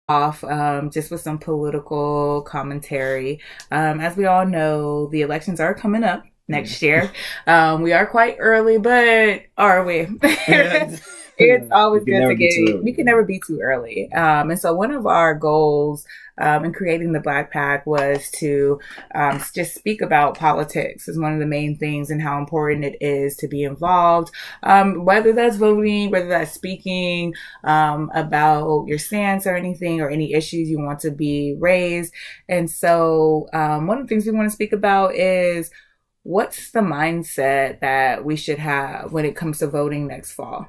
off just with some political commentary. As we all know, the elections are coming up next year. We are quite early, but are we? Yeah. It's You always can good to never be too get, early. we can never be too early. And so one of our goals in creating the Black Pack was to just speak about politics as one of the main things and how important it is to be involved, whether that's voting, whether that's speaking about your stance or anything or any issues you want to be raised. And so one of the things we want to speak about is what's the mindset that we should have when it comes to voting next fall.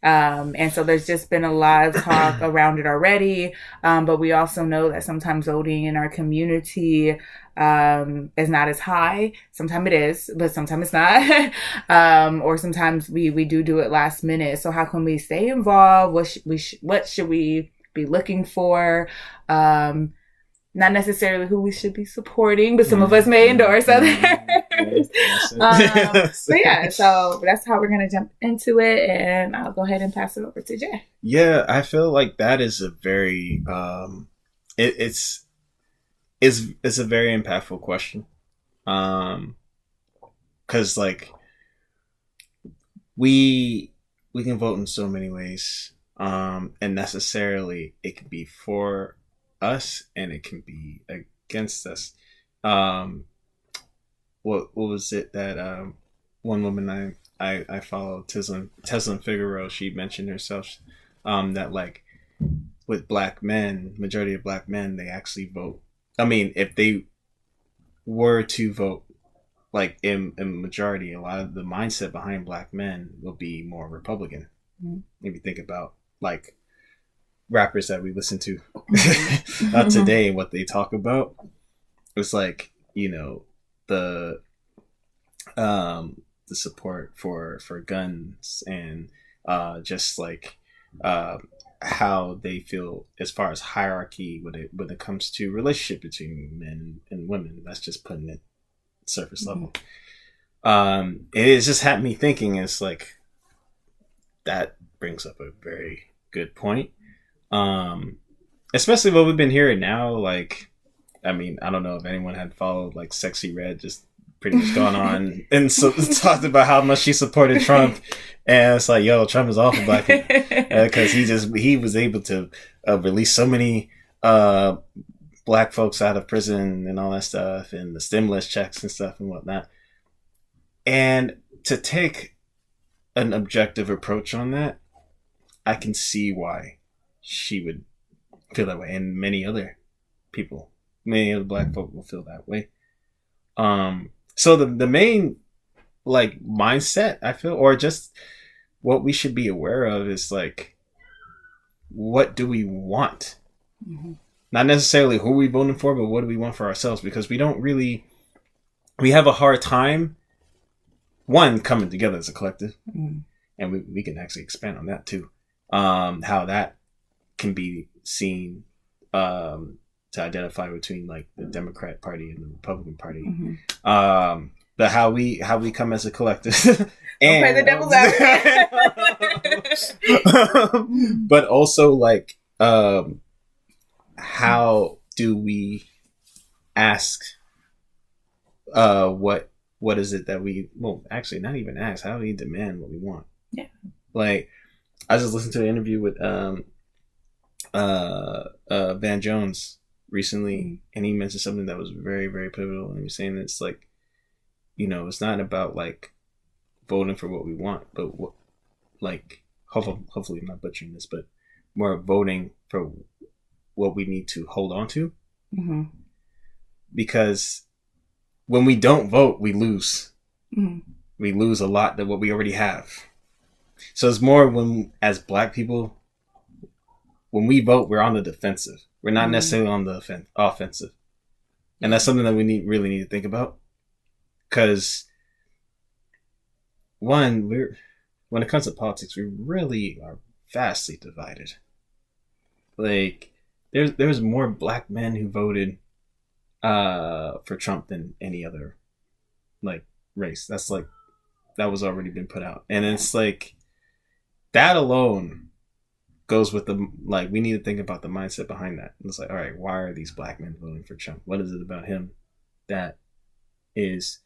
And so there's just been a lot of talk around it already. But we also know that sometimes voting in our community is not as high. Sometimes it is, but sometimes it's not. Or sometimes we do it last minute. So how can we stay involved? What should we be looking for? Not necessarily who we should be supporting, but some of us may endorse others. So yeah, so that's how we're gonna jump into it, and I'll go ahead and pass it over to Jay. Yeah, I feel like that is a very it's a very impactful question. Because like we can vote in so many ways, and necessarily it can be for us and it can be against us. Um, what was it that one woman I follow, Teslin Figueroa, she mentioned herself, that like with black men, majority of black men, they actually vote. I mean, if they were to vote like in majority, a lot of the mindset behind black men will be more Republican. Mm-hmm. If you think about like rappers that we listen to today and what they talk about, it's like, you know, the support for guns and just like how they feel as far as hierarchy when it comes to relationship between men and women. That's just putting it surface level. It just had me thinking. It's like that brings up a very good point. Especially what we've been hearing now. Like, I mean, I don't know if anyone had followed like Sexy Red, just pretty much gone on and so talked about how much she supported Trump, and it's like, yo, Trump is awful black people because he was able to release so many black folks out of prison and all that stuff, and the stimulus checks and stuff and whatnot. And to take an objective approach on that, I can see why she would feel that way, and many other black folk will feel that way. So the main like mindset I feel, or just what we should be aware of, is like, what do we want? Mm-hmm. Not necessarily who we voting for, but what do we want for ourselves? Because we have a hard time, one, coming together as a collective, and we can actually expand on that too. How that can be seen to identify between like the Democrat Party and the Republican Party. Mm-hmm. But how we come as a collective. And play the devil's advocate. But also like how do we ask what is it that we, well, actually not even ask, how do we demand what we want? Yeah. Like, I just listened to an interview with Van Jones recently, and he mentioned something that was very, very pivotal. And he was saying it's like, you know, it's not about like voting for what we want, but what, like, hopefully I'm not butchering this, but more voting for what we need to hold on to. Mm-hmm. Because when we don't vote, we lose. Mm-hmm. We lose a lot than what we already have. So it's more when, as black people, when we vote, we're on the defensive. We're not necessarily on the offensive. And that's something that we really need to think about. Because, one, when it comes to politics, we really are vastly divided. Like, there's more black men who voted for Trump than any other like race. That's like, that was already been put out. And it's like, that alone goes with the, like, we need to think about the mindset behind that. And it's like, all right, why are these black men voting for Trump? What is it about him that is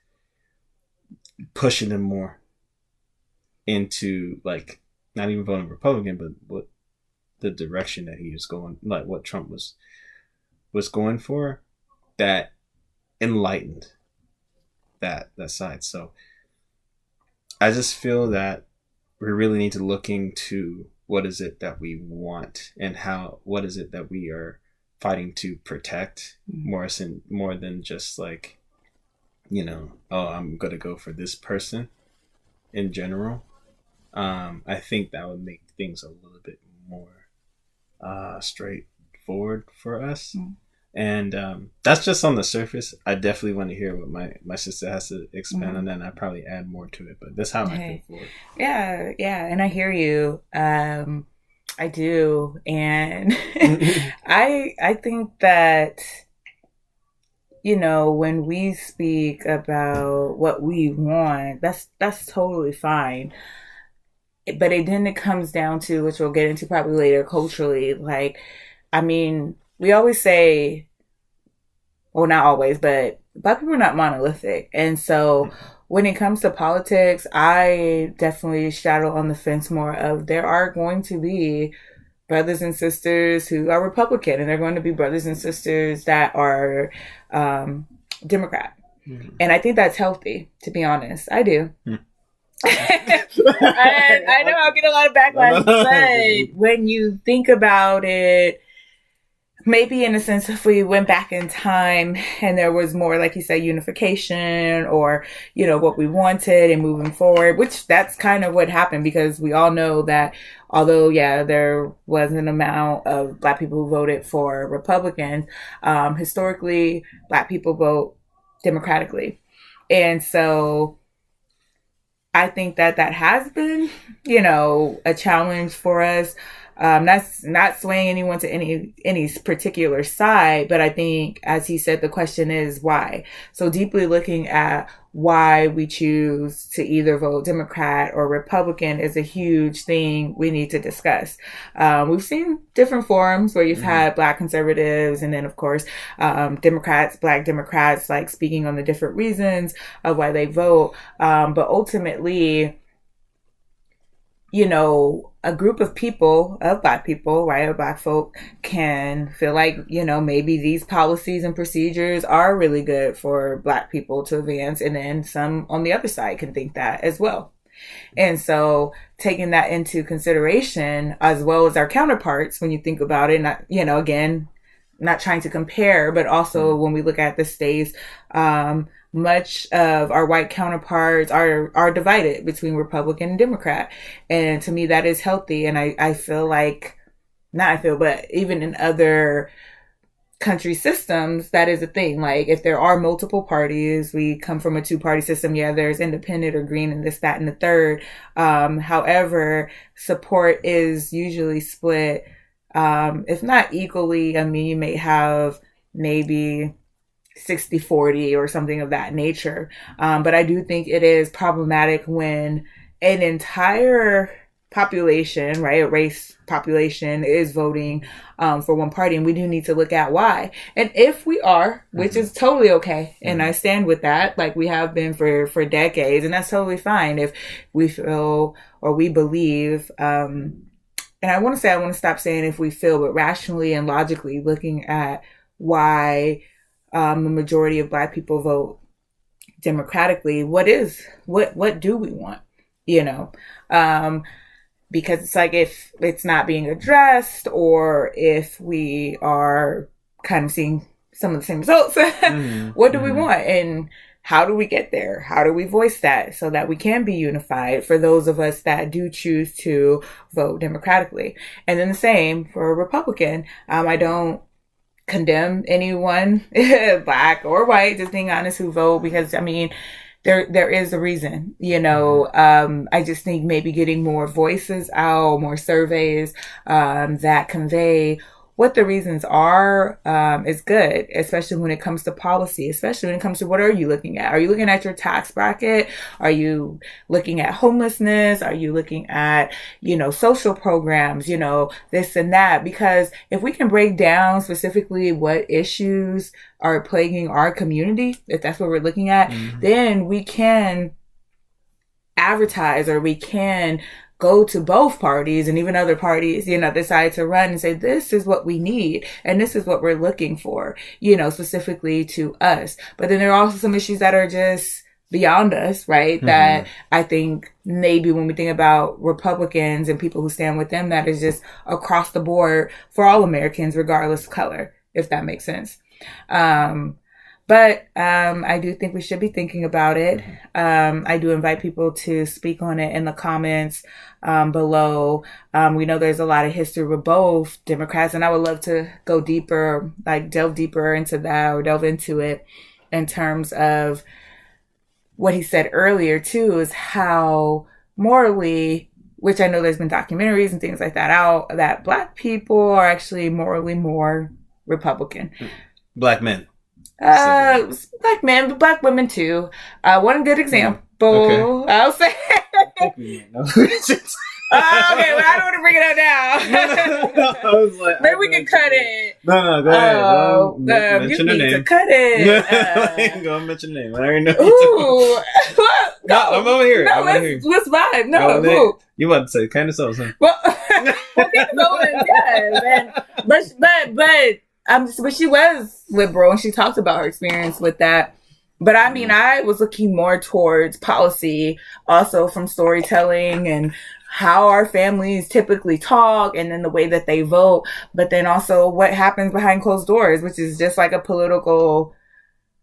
pushing them more into, like, not even voting Republican, but what the direction that he is going, like what Trump was going for, that enlightened that side. So I just feel that we really need to look into what is it that we want and what is it that we are fighting to protect, more than just like, oh, I'm gonna go for this person in general. I think that would make things a little bit more straightforward for us. And that's just on the surface. I definitely want to hear what my sister has to expand on that, and I probably add more to it, but that's how I feel for it. Yeah, and I hear you. I do, and I think that, when we speak about what we want, that's totally fine. But then it comes down to, which we'll get into probably later, culturally. Like, I mean, we always say, well, not always, but Black people are not monolithic. And so when it comes to politics, I definitely straddle on the fence more of, there are going to be brothers and sisters who are Republican, and they're going to be brothers and sisters that are Democrat. And I think that's healthy, to be honest. I do. I know I'll get a lot of backlash, but when you think about it, maybe in a sense, if we went back in time and there was more, like you said, unification, or, what we wanted and moving forward, which that's kind of what happened, because we all know that although, there was an amount of Black people who voted for Republicans, historically, Black people vote democratically. And so I think that has been, a challenge for us. That's not swaying anyone to any particular side, but I think, as he said, the question is why. So deeply looking at why we choose to either vote Democrat or Republican is a huge thing we need to discuss. We've seen different forums where you've had Black conservatives, and then of course, Black Democrats, like speaking on the different reasons of why they vote. But ultimately, a group of people, of Black people, right, of Black folk, can feel like, maybe these policies and procedures are really good for Black people to advance. And then some on the other side can think that as well. And so taking that into consideration, as well as our counterparts, when you think about it, not, again, not trying to compare, but also when we look at the states, much of our white counterparts are divided between Republican and Democrat. And to me, that is healthy. And I feel like, but even in other country systems, that is a thing. Like, if there are multiple parties, we come from a 2-party system. Yeah, there's independent or green and this, that, and the third. However, support is usually split, if not equally. I mean, you may have maybe 60-40 or something of that nature. But I do think it is problematic when an entire population, right, a race population, is voting for one party, and we do need to look at why. And if we are, which is totally okay, and I stand with that, like we have been for decades, and that's totally fine if we feel or we believe, and I want to stop saying if we feel, but rationally and logically looking at why the majority of Black people vote democratically, what do we want, because it's like, if it's not being addressed, or if we are kind of seeing some of the same results, what do we want, and how do we get there? How do we voice that so that we can be unified for those of us that do choose to vote democratically? And then the same for a Republican. I don't condemn anyone, Black or white, just being honest, who vote, because I mean, there is a reason, I just think maybe getting more voices out, more surveys, that convey what the reasons are is good, especially when it comes to policy, especially when it comes to what are you looking at? Are you looking at your tax bracket? Are you looking at homelessness? Are you looking at, social programs, this and that? Because if we can break down specifically what issues are plaguing our community, if that's what we're looking at, then we can advertise, or we can go to both parties and even other parties, decide to run and say, this is what we need and this is what we're looking for, specifically to us. But then there are also some issues that are just beyond us, right? Mm-hmm. That I think maybe when we think about Republicans and people who stand with them, that is just across the board for all Americans, regardless of color, if that makes sense. But I do think we should be thinking about it. I do invite people to speak on it in the comments below. We know there's a lot of history with both Democrats, and I would love to go deeper, like delve deeper into that, or delve into it in terms of what he said earlier, too, is how morally, which I know there's been documentaries and things like that out, that Black people are actually morally more Republican. Black men. Black men, but Black women too. One good example, okay. I'll say. Okay, well, I don't want to bring it up now. I was like, maybe we can cut it. No, go ahead. Mention you the need name. to cut it. Go mention the name. I already know. Ooh, no, I'm over here. No, let's vibe. No, who? You want to say Candace Owens? Huh? Well, Candace Owens, yes, but she was liberal and she talked about her experience with that. But I mean, I was looking more towards policy, also from storytelling and how our families typically talk, and then the way that they vote, but then also what happens behind closed doors, which is just like a political,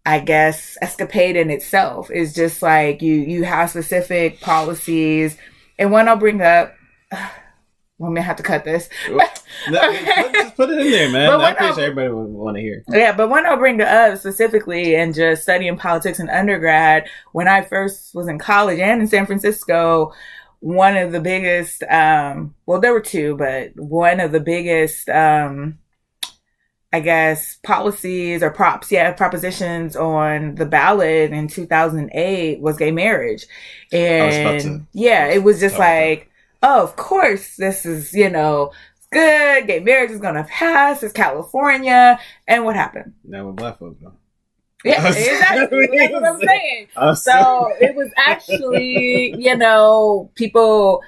I guess, escapade in itself. It's just like you have specific policies. And one I'll bring up, we may have to cut this. Just put it in there, man. I appreciate everybody would want to hear. Yeah, but one I'll bring up specifically, and just studying politics in undergrad, when I first was in college and in San Francisco, one of the biggest, there were two, but one of the biggest, I guess, policies or propositions on the ballot in 2008 was gay marriage. And it was just like, oh, of course, this is, good. Gay marriage is going to pass. It's California. And what happened? Now we're Black folks, though. Yeah, exactly. That's what I'm saying. So it was actually, people,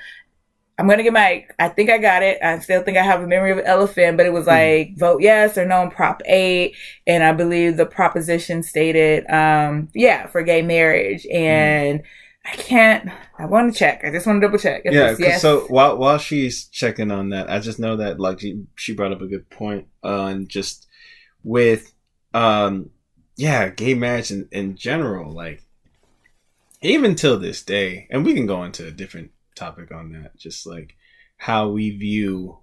I'm going to get I think I got it. I still think I have a memory of an elephant, but it was like, vote yes or no on Prop 8. And I believe the proposition stated, for gay marriage. And I want to check. I just want to double check. Yes. So while she's checking on that, I just know that like she brought up a good point on just with, gay marriage in general, like even till this day, and we can go into a different topic on that, just like how we view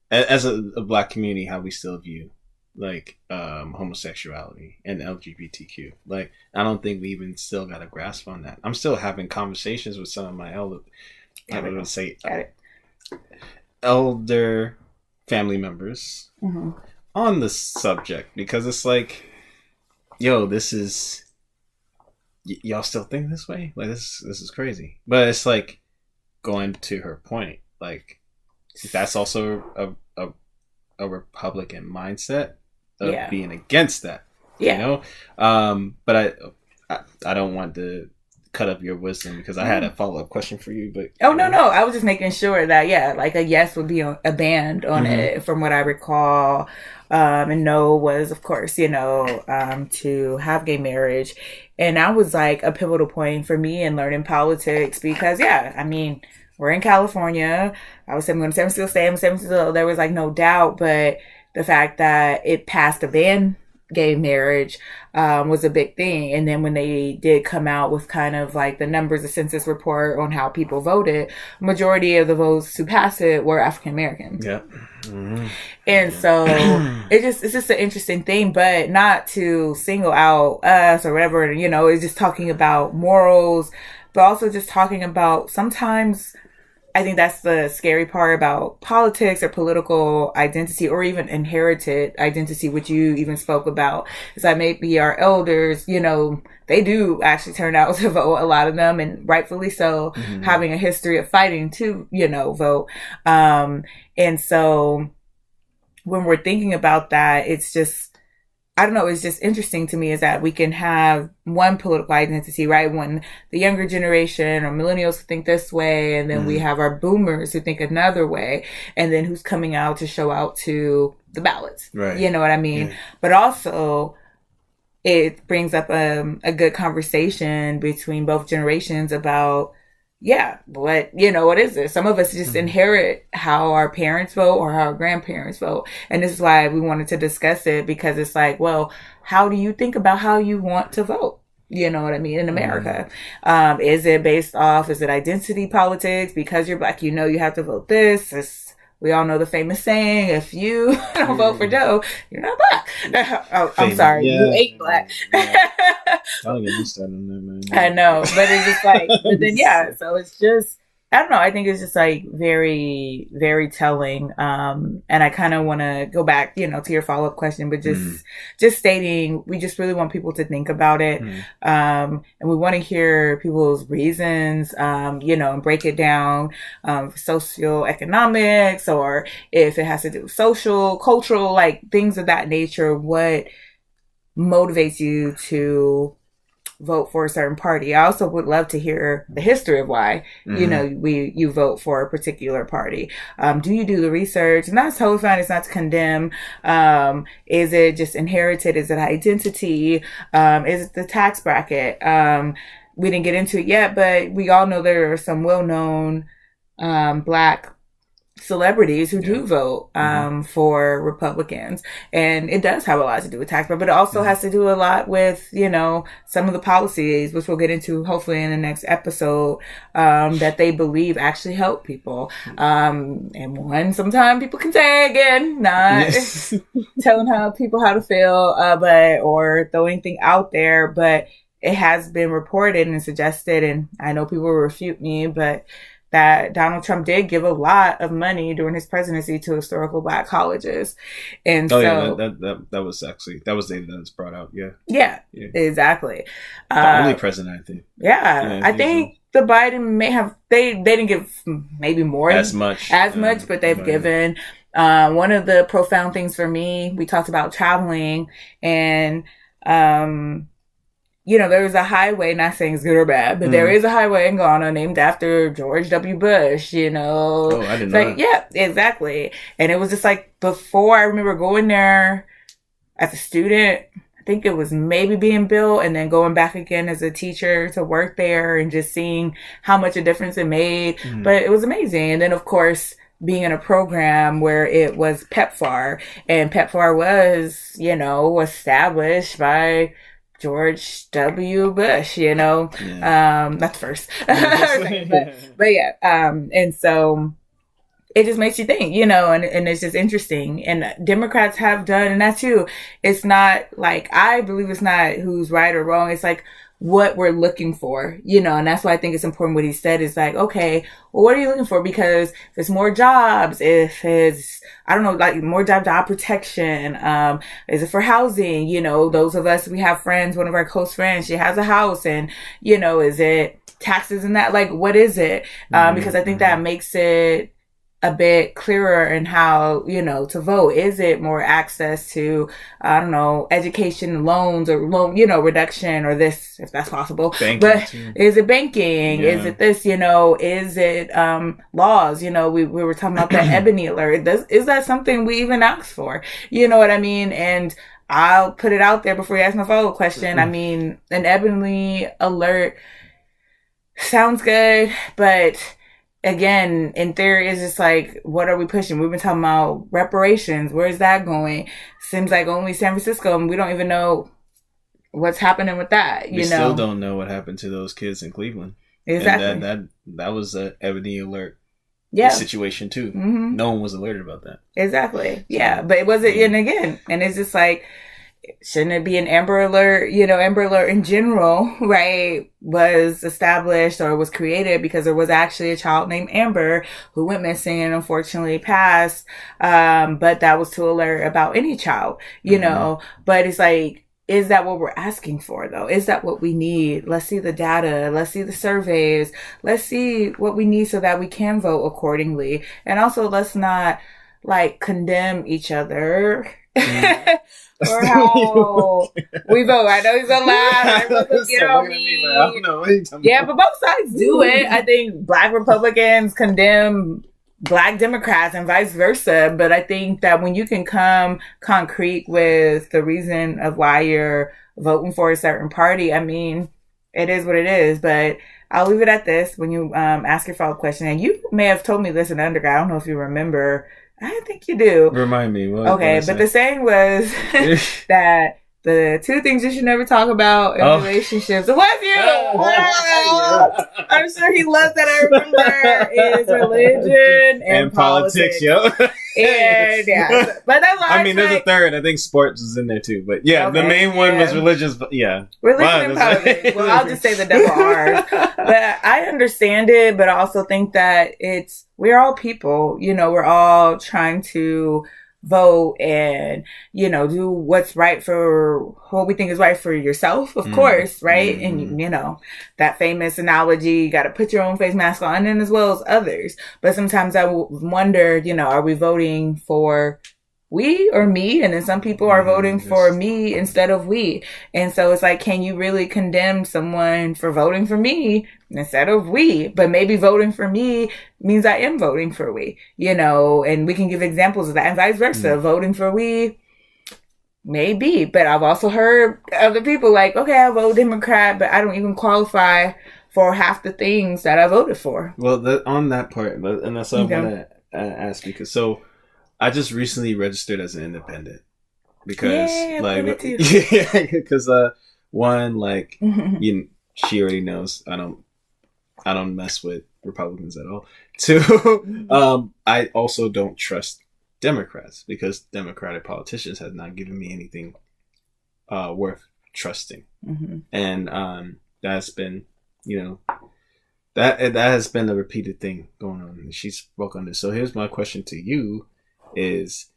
as a Black community, how we still view like homosexuality and LGBTQ. Like I don't think we even still got a grasp on that. I'm still having conversations with some of my elder family members on the subject, because it's like, yo, this is y'all still think this way? Like this is crazy. But it's like, going to her point, like that's also a Republican mindset of being against that, but I don't want to cut up your wisdom, because I had a follow-up question for you, but no, I was just making sure that like a yes would be a band on it, from what I recall, and no was, of course, to have gay marriage. And that was like a pivotal point for me in learning politics, because we're in California. I was saying, I'm going to San Francisco State. I'm San Francisco. There was like no doubt, but the fact that it passed to ban gay marriage was a big thing. And then when they did come out with kind of like the numbers, the census report on how people voted, majority of the votes to pass it were African American. Yeah. Mm-hmm. And so it's just an interesting thing, but not to single out us or whatever, it's just talking about morals, but also just talking about sometimes I think that's the scary part about politics or political identity or even inherited identity, which you even spoke about, is that maybe our elders, they do actually turn out to vote, a lot of them, and rightfully so, having a history of fighting to, vote. And so when we're thinking about that, it's just, I don't know, it's just interesting to me is that we can have one political identity, right? When the younger generation or millennials think this way, and then we have our boomers who think another way, and then who's coming out to show out to the ballots. Right. You know what I mean? Yeah. But also, it brings up a good conversation between both generations about, what is this? Some of us just inherit how our parents vote or how our grandparents vote. And this is why we wanted to discuss it, because it's like, well, how do you think about how you want to vote? You know what I mean? In America. Is it based off, is it identity politics? Because you're Black, you have to vote this. We all know the famous saying, if you don't vote for Joe, you're not Black. I'm sorry, you ain't Black. I don't get used to that, man. I know, but it's just like, but then, so it's just, I don't know. I think it's just like very, very telling. And I kind of want to go back, to your follow-up question, but just stating, we just really want people to think about it. And we want to hear people's reasons, and break it down, socioeconomics, or if it has to do with social, cultural, like things of that nature, what motivates you to vote for a certain party. I also would love to hear the history of why, you vote for a particular party. Do you do the research? And that's totally fine. It's not to condemn. Is it just inherited? Is it identity? Is it the tax bracket? We didn't get into it yet, but we all know there are some well-known, Black celebrities who do vote for Republicans, and it does have a lot to do with tax, but it also has to do a lot with some of the policies, which we'll get into hopefully in the next episode, that they believe actually help people. And one, sometimes people can say, again, not telling people how to feel, or throw anything out there, but it has been reported and suggested, and I know people will refute me, but that Donald Trump did give a lot of money during his presidency to historical Black colleges. And that was data that's brought out. Yeah, exactly. The only president, I think. I think the Biden may have, they didn't give maybe more as much, but they've given. One of the profound things for me, we talked about traveling, and there was a highway, not saying it's good or bad, but there is a highway in Ghana named after George W. Bush, Oh, I didn't know that. Yeah, exactly. And it was just like, before, I remember going there as a student, I think it was maybe being built, and then going back again as a teacher to work there and just seeing how much a difference it made. But it was amazing. And then, of course, being in a program where it was PEPFAR, and PEPFAR was, established by George W. Bush, not first, but yeah. And so it just makes you think, and it's just interesting. And Democrats have done, and that too, it's not like, I believe it's not who's right or wrong. It's like what we're looking for, and that's why I think it's important what he said is like, okay, well, what are you looking for? Because if it's more jobs, if it's, I don't know, like more job protection, is it for housing? Those of us, we have friends, one of our close friends, she has a house, and, is it taxes and that? Like, what is it? Because I think that makes it a bit clearer in how, to vote. Is it more access to, I don't know, education loans or loan, reduction, or this, if that's possible. Banking but too. Is it banking? Yeah. Is it this, is it, laws? We were talking about that Ebony alert. Is that something we even asked for? You know what I mean? And I'll put it out there before you ask my follow-up question. I mean, an Ebony alert sounds good, but again, in theory, it's just like, what are we pushing? We've been talking about reparations. Where is that going? Seems like only San Francisco, and we don't even know what's happening with that. We still don't know what happened to those kids in Cleveland. Exactly. And that was a Ebony alert situation too. Mm-hmm. No one was alerted about that. Exactly. Yeah, but it wasn't. And again, and it's just like, shouldn't it be an Amber Alert? You know, Amber Alert in general, right, was established or was created because there was actually a child named Amber who went missing and unfortunately passed. But that was to alert about any child, you know, but it's like, is that what we're asking for though? Is that what we need? Let's see the data. Let's see the surveys. Let's see what we need so that we can vote accordingly. And also let's not like condemn each other. Or how we vote. I know he's so loud. Everyone's get on me. Yeah, but both sides do it. I think Black Republicans condemn Black Democrats and vice versa. But I think that when you can come concrete with the reason of why you're voting for a certain party, I mean, it is what it is. But I'll leave it at this when you ask your follow-up question. And you may have told me this in undergrad. I don't know if you remember. I think you do. Remind me. Okay, but the saying was that the two things you should never talk about in relationships. It was you! I'm sure he loves that I remember is religion and politics. Yo. And yeah, but that's why I mean, there's a third. I think sports is in there too. But yeah, the main one was religious. Yeah, religion and politics. Well, I'll just say the double R's. But I understand it, but I also think that we're all people. You know, we're all trying to vote and, you know, do what's right for what we think is right for yourself, of course, right? And, you know, that famous analogy, you got to put your own face mask on and as well as others. But sometimes I wonder, you know, are we voting for we or me? And then some people are voting for me instead of we. And so it's like, can you really condemn someone for voting for me instead of we? But maybe voting for me means I am voting for we, you know, and we can give examples of that and vice versa. Voting for we, maybe. But I've also heard other people like, okay, I vote Democrat, but I don't even qualify for half the things that I voted for. Well, on that part, and that's what I want to ask, because I just recently registered as an independent because because one, like, she already knows I don't mess with Republicans at all. Two, I also don't trust Democrats because Democratic politicians have not given me anything worth trusting. And that's been, you know, that has been a repeated thing going on. And she spoke on this. So here's my question to you is,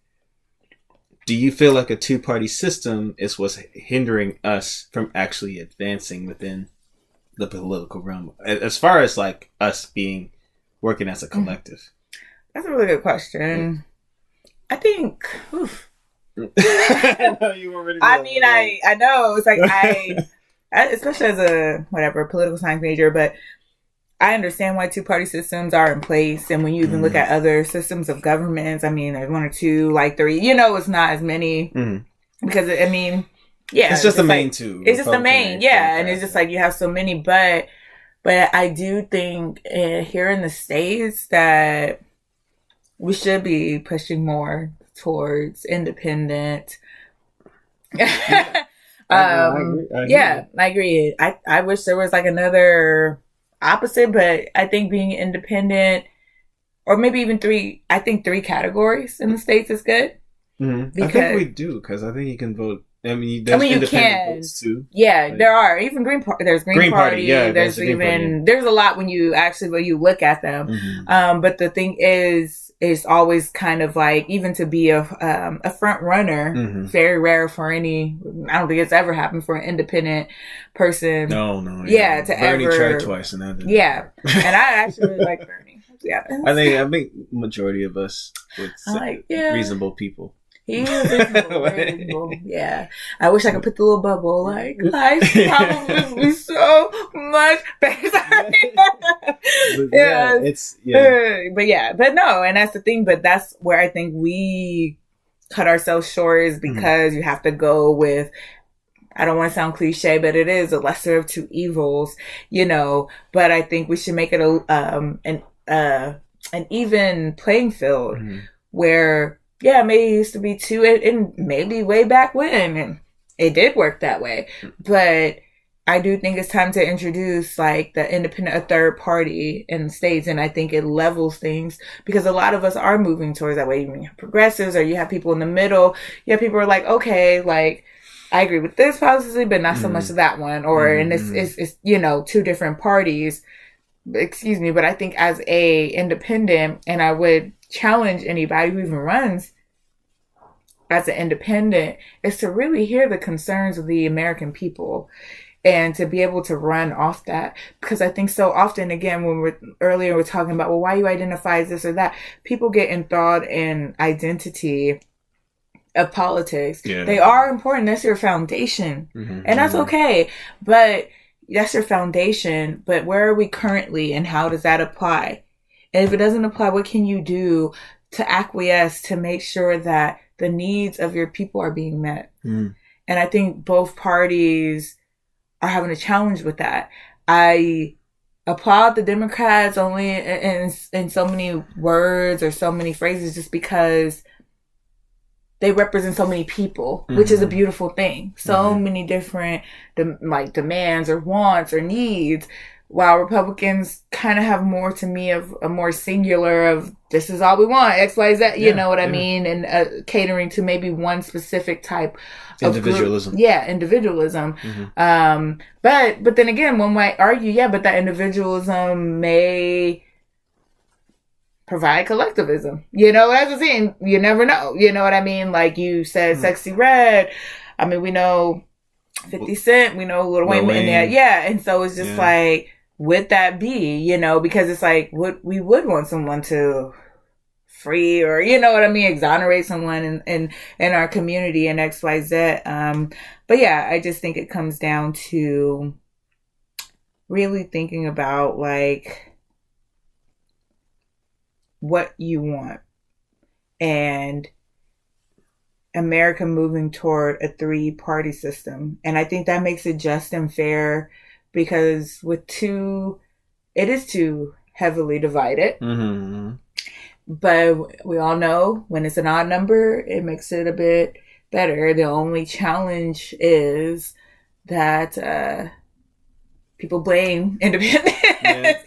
do you feel like a two-party system is what's hindering us from actually advancing within the political realm, as far as like us working as a collective? That's a really good question. I think, I mean, I know it's like I especially as a political science major, but I understand why two-party systems are in place. And when you even look at other systems of governments, I mean, there's one or two, like three, you know, it's not as many because, I mean, yeah. It's just the main two. It's just the main, yeah. And it's just like you have so many, but I do think here in the States that we should be pushing more towards independent. I agree. I wish there was like another opposite, but I think being independent, or maybe even three categories in the States is good. Because I think we do, because I think you can vote. I mean, there's independent votes too. Yeah, there are. Even there's Green Party. Yeah, there's a lot when you look at them. But the thing is, it's always kind of like, even to be a front runner, very rare for any. I don't think it's ever happened for an independent person. No. Yeah, to Bernie ever tried twice, and that didn't work. And I actually really like Bernie. Yeah, I think majority of us would say reasonable people. He is reasonable. Yeah. I wish I could put the little bubble. Like, life probably would be so much better. But no, and that's the thing. But that's where I think we cut ourselves short, is because you have to go with, I don't want to sound cliche, but it is a lesser of two evils, you know. But I think we should make it an even playing field where, yeah, maybe it used to be two, and maybe way back when, and it did work that way. But I do think it's time to introduce like the independent, a third party in the States. And I think it levels things, because a lot of us are moving towards that way. You have progressives, or you have people in the middle. You have people who are like, okay, like, I agree with this policy, but not so much that one. Or, and it's, you know, two different parties. Excuse me. But I think as a independent, and I would challenge anybody who even runs as an independent, is to really hear the concerns of the American people and to be able to run off that. Because I think so often, again, when we're talking about, well, why you identify as this or that, people get enthralled in identity of politics. Yeah. They are important. That's your foundation. And that's okay. But that's your foundation. But where are we currently and how does that apply? And if it doesn't apply, what can you do to acquiesce to make sure that the needs of your people are being met? And I think both parties are having a challenge with that. I applaud the Democrats only in so many words or so many phrases just because they represent so many people, which is a beautiful thing. So many different demands or wants or needs, while Republicans kind of have more, to me, of a more singular of this is all we want, X, Y, Z, you know what I mean? And catering to maybe one specific type of individualism. Group. Yeah, individualism. But then again, one might argue, but that individualism may provide collectivism. You know, as I'm saying, you never know. You know what I mean? Like you said, Sexy Red. I mean, we know 50 Cent, we know Lil Wayne in there. Yeah. And so it's just like, would that be, you know, because it's like, we would want someone to free or, you know what I mean, exonerate someone in our community and XYZ. But yeah, I just think it comes down to really thinking about like what you want and America moving toward a 3-party system. And I think that makes it just and fair because it is too heavily divided. But we all know when it's an odd number, it makes it a bit better. The only challenge is that people blame independence,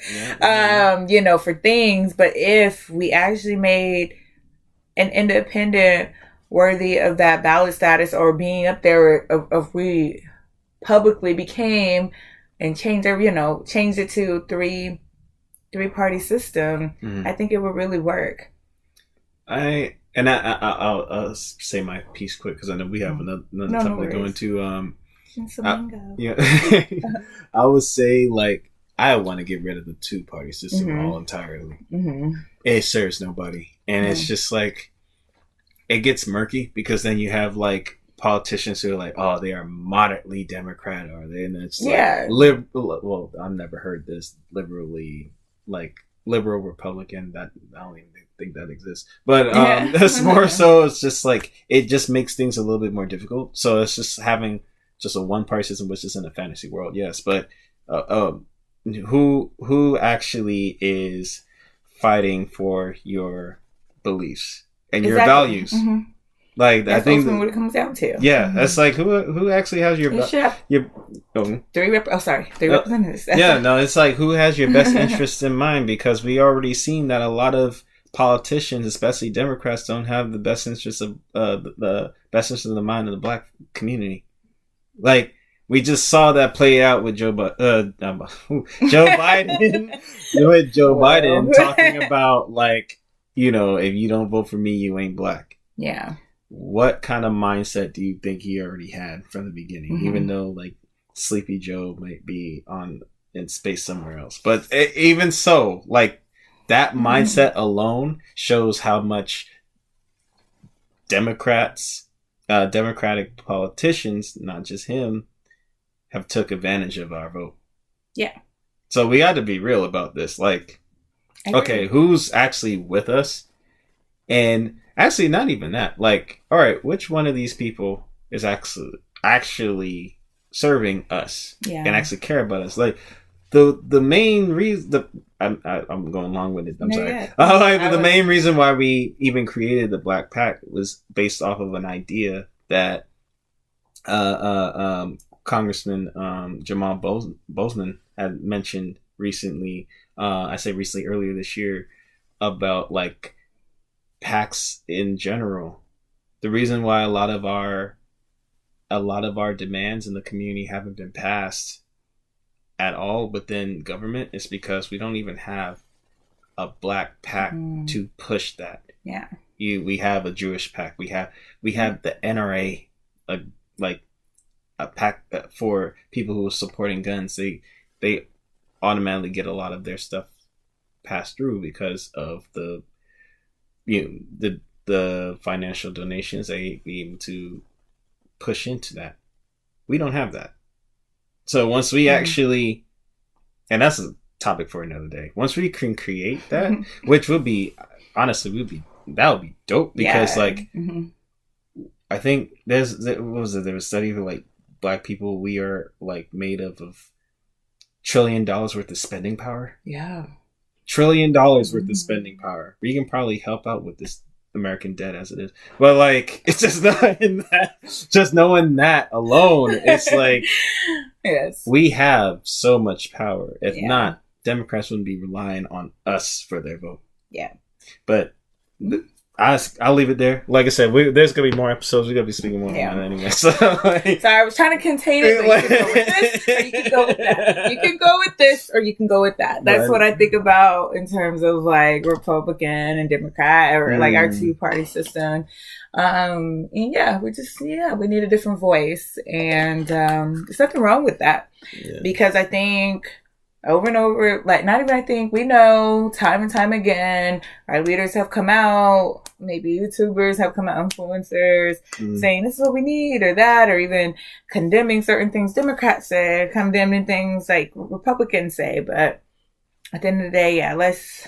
you know, for things. But if we actually made an independent worthy of that ballot status or being up there, if we publicly became and changed it to three-party system, I think it would really work. I'll say my piece quick because I know we have another topic to go into. I would say like I want to get rid of the 2-party system all entirely. It serves nobody, and it's just like it gets murky because then you have like politicians who are like, oh, they are moderately Democrat, or they, and it's like well, I've never heard this liberal Republican. That I don't even think that exists, but it's more so it's just like it just makes things a little bit more difficult. So it's just having just a 1-party system, which is in a fantasy world, yes, but who actually is fighting for your beliefs and your values? Like that's I think what it comes down to. Yeah, that's like who actually has your three representatives. It's like who has your best interests in mind, because we already seen that a lot of politicians, especially Democrats, don't have the best interests of the best interests of the mind of the Black community. Like we just saw that play out with Joe Biden. With Joe Biden talking about like, you know, if you don't vote for me, you ain't Black. Yeah. What kind of mindset do you think he already had from the beginning? Even though like Sleepy Joe might be in space somewhere else, but even so, like that mindset alone shows how much Democratic politicians, not just him, have took advantage of our vote. Yeah. So we got to be real about this. Like, okay, who's actually with us? And actually, not even that. Like, all right, which one of these people is actually serving us and actually care about us? Like, the main reason. I'm going along with it. I'm sorry. The main reason why we even created the Black Pact was based off of an idea that Congressman Jamal Bozeman had mentioned recently. I say recently, earlier this year, about like PACs in general. The reason why a lot of our a lot of our demands in the community haven't been passed at all within government is because we don't even have a black pack to push that. Yeah. We have a Jewish pack. We have the NRA, like a pack for people who are supporting guns. They automatically get a lot of their stuff passed through because of the financial donations they be able to push into that. We don't have that. So once we actually, and that's a topic for another day. Once we can create that, which would be honestly that would be dope because I think there was a study that like black people, we are like made up of $1 trillion worth of spending power. Yeah. $1 trillion worth of spending power. We can probably help out with this American debt as it is. But like, it's just not in that, just knowing that alone, it's like, yes, we have so much power. If not, Democrats wouldn't be relying on us for their vote. Yeah. But I'll leave it there. Like I said, there's gonna be more episodes. We're gonna be speaking more on that anyway. So, sorry, I was trying to contain it. But you can go with this, or you can go with that. You can go with this, or you can go with that. That's what I think about in terms of like Republican and Democrat, or like our two-party system. And we need a different voice, and there's nothing wrong with that because I think. Over and over, like not even I think, we know time and time again, our leaders have come out, maybe YouTubers have come out, influencers, saying this is what we need or that, or even condemning certain things Democrats say, condemning things like Republicans say. But at the end of the day, let's